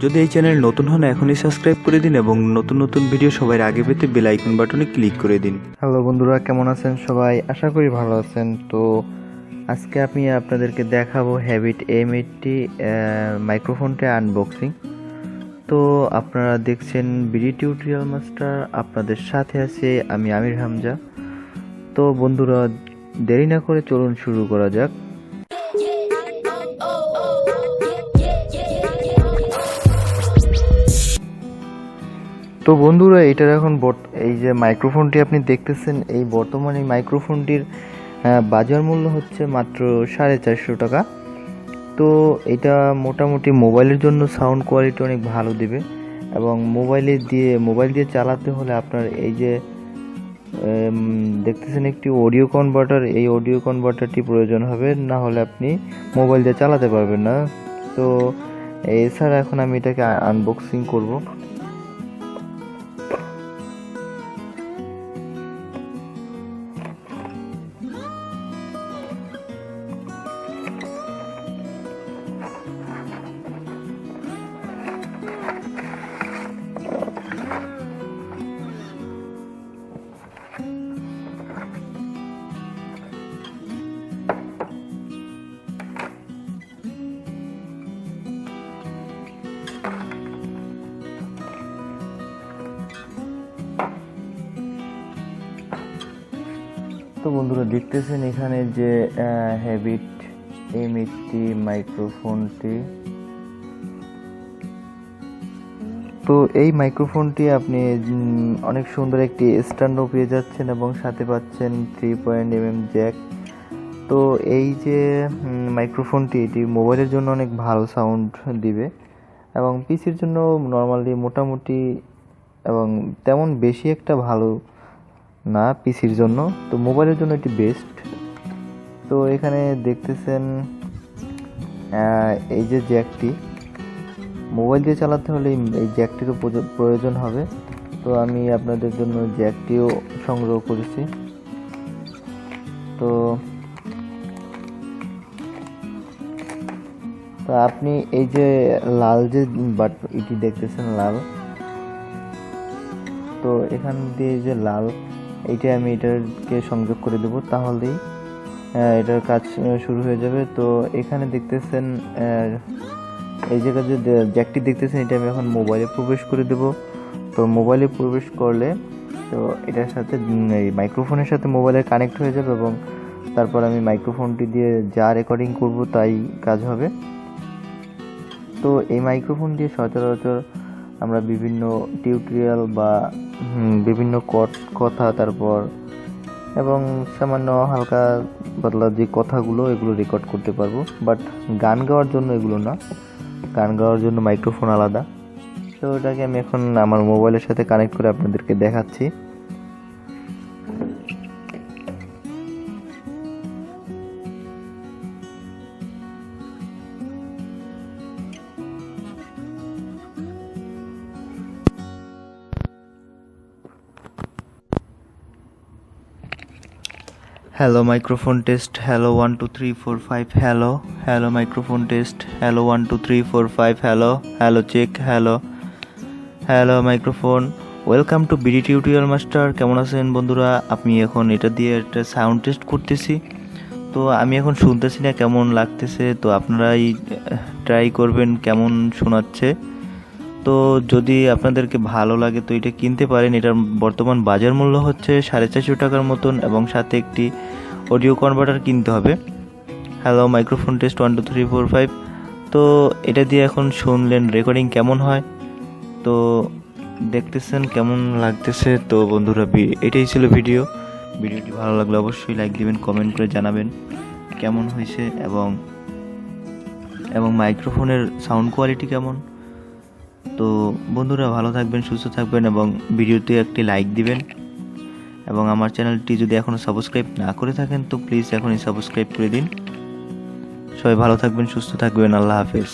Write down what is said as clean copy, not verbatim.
যদি এই চ্যানেল নতুন হন এখনই সাবস্ক্রাইব করে দিন এবং নতুন নতুন ভিডিও সবার আগে পেতে বেল আইকন বাটনে ক্লিক করে দিন। হ্যালো বন্ধুরা, কেমন আছেন সবাই? আশা করি ভালো আছেন। তো আজকে আমি আপনাদেরকে দেখাবো হ্যাবিট M80 মাইক্রোফোনটা আনবক্সিং। তো আপনারা দেখছেন বিডি টিউটোরিয়াল মাস্টার, আপনাদের সাথে আছে আমি আমির হামজা। তো বন্ধুরা, দেরি না করে চলুন শুরু করা যাক। তো বন্ধুরা, এটার এখন এই যে মাইক্রোফোনটি আপনি দেখতেছেন, এই বর্তমানে মাইক্রোফোনটির বাজার মূল্য হচ্ছে মাত্র 450 টাকা। তো এটা মোটামুটি মোবাইলের জন্য সাউন্ড কোয়ালিটি অনেক ভালো দিবে এবং মোবাইল দিয়ে চালাতে হলে আপনার এই যে দেখতেছেন একটি অডিও কনভার্টার, এই অডিও কনভার্টারটি প্রয়োজন হবে, না হলে আপনি মোবাইল দিয়ে চালাতে পারবেন না। তো এছাড়া এখন আমি এটাকে আনবক্সিং করব। তো বন্ধুরা, দেখতেছেন এখানে যে হ্যাবিট M80 মাইক্রোফোনটি। তো এই মাইক্রোফোনটি আপনি অনেক সুন্দর একটি স্ট্যান্ডও পেয়ে যাচ্ছেন এবং সাথে পাচ্ছেন 3.mm জ্যাক। তো এই যে মাইক্রোফোনটি, এটি মোবাইলের জন্য অনেক ভালো সাউন্ড দিবে এবং পিসির জন্য নর্মালি মোটামুটি এবং তেমন বেশি একটা ভালো না পিসির জন্য। তো মোবাইলের জন্য এটি বেস্ট। তো এখানে দেখতেছেন এই যে জ্যাকটি, মোবাইল দিয়ে চালাতে হলে এই জ্যাকটিরও প্রয়োজন হবে। তো আমি আপনাদের জন্য জ্যাকটিও সংগ্রহ করেছি। তো আপনি এই যে লাল যে এটি দেখতেছেন লাল, তো এখান দিয়ে যে লাল, এইটা আমি এটাকে সংযোগ করে দেব, তাহলেই এটার কাজ শুরু হয়ে যাবে। তো এখানে দেখতেছেন এই জায়গায় যে জ্যাকটি দেখতেছেন, এটা আমি এখন মোবাইলে প্রবেশ করে দেব। তো মোবাইলে প্রবেশ করলে তো এটার সাথে এই মাইক্রোফোনের সাথে মোবাইলে কানেক্ট হয়ে যাবে এবং তারপর আমি মাইক্রোফোনটি দিয়ে যা রেকর্ডিং করব তাই কাজ হবে। তো এই মাইক্রোফোন দিয়ে সচরাচর আমরা বিভিন্ন টিউটোরিয়াল বা বিভিন্ন কথা, তারপর এবং সামান্য হালকা পাতলা যে কথাগুলো, এগুলো রেকর্ড করতে পারবো। বাট গান গাওয়ার জন্য এগুলো না, গান গাওয়ার জন্য মাইক্রোফোন আলাদা। তো ওটাকে আমি এখন আমার মোবাইলের সাথে কানেক্ট করে আপনাদেরকে দেখাচ্ছি। Hello microphone test, hello 1 2 3 4 5, hello hello microphone test, hello 1 2 3 4 5, hello hello check, hello hello microphone. Welcome to BD tutorial master. কেমন আছেন বন্ধুরা? আমি এখন এটা দিয়ে একটা সাউন্ড টেস্ট করতেছি। তো আমি এখন শুনতেছি না কেমন লাগতেছে, তো আপনারাই ট্রাই করবেন কেমন শোনাচ্ছে। তো যদি আপনাদেরকে ভালো লাগে তো এটা কিনতে পারেন। এটার বর্তমান বাজার মূল্য হচ্ছে 450 টাকার মতন এবং সাথে একটি অডিও কনভার্টার কিনতে হবে। Hello microphone test 1 2 3 4 5। তো এটা দিয়ে এখন শুনলেন রেকর্ডিং কেমন হয়, তো দেখতেছেন কেমন লাগতেছে। তো বন্ধুরা, এটাই ছিল ভিডিওটি ভালো লাগলে অবশ্যই লাইক দিবেন, কমেন্ট করে জানাবেন কেমন হয়েছে এবং মাইক্রোফোনের সাউন্ড কোয়ালিটি কেমন। তো বন্ধুরা, ভালো থাকবেন, সুস্থ থাকবেন এবং ভিডিওতে একটি লাইক দিবেন এবং আমার চ্যানেলটি যদি এখনও সাবস্ক্রাইব না করে থাকেন তো প্লিজ এখনই সাবস্ক্রাইব করে দিন। সবাই ভালো থাকবেন, সুস্থ থাকবেন। আল্লাহ হাফেজ।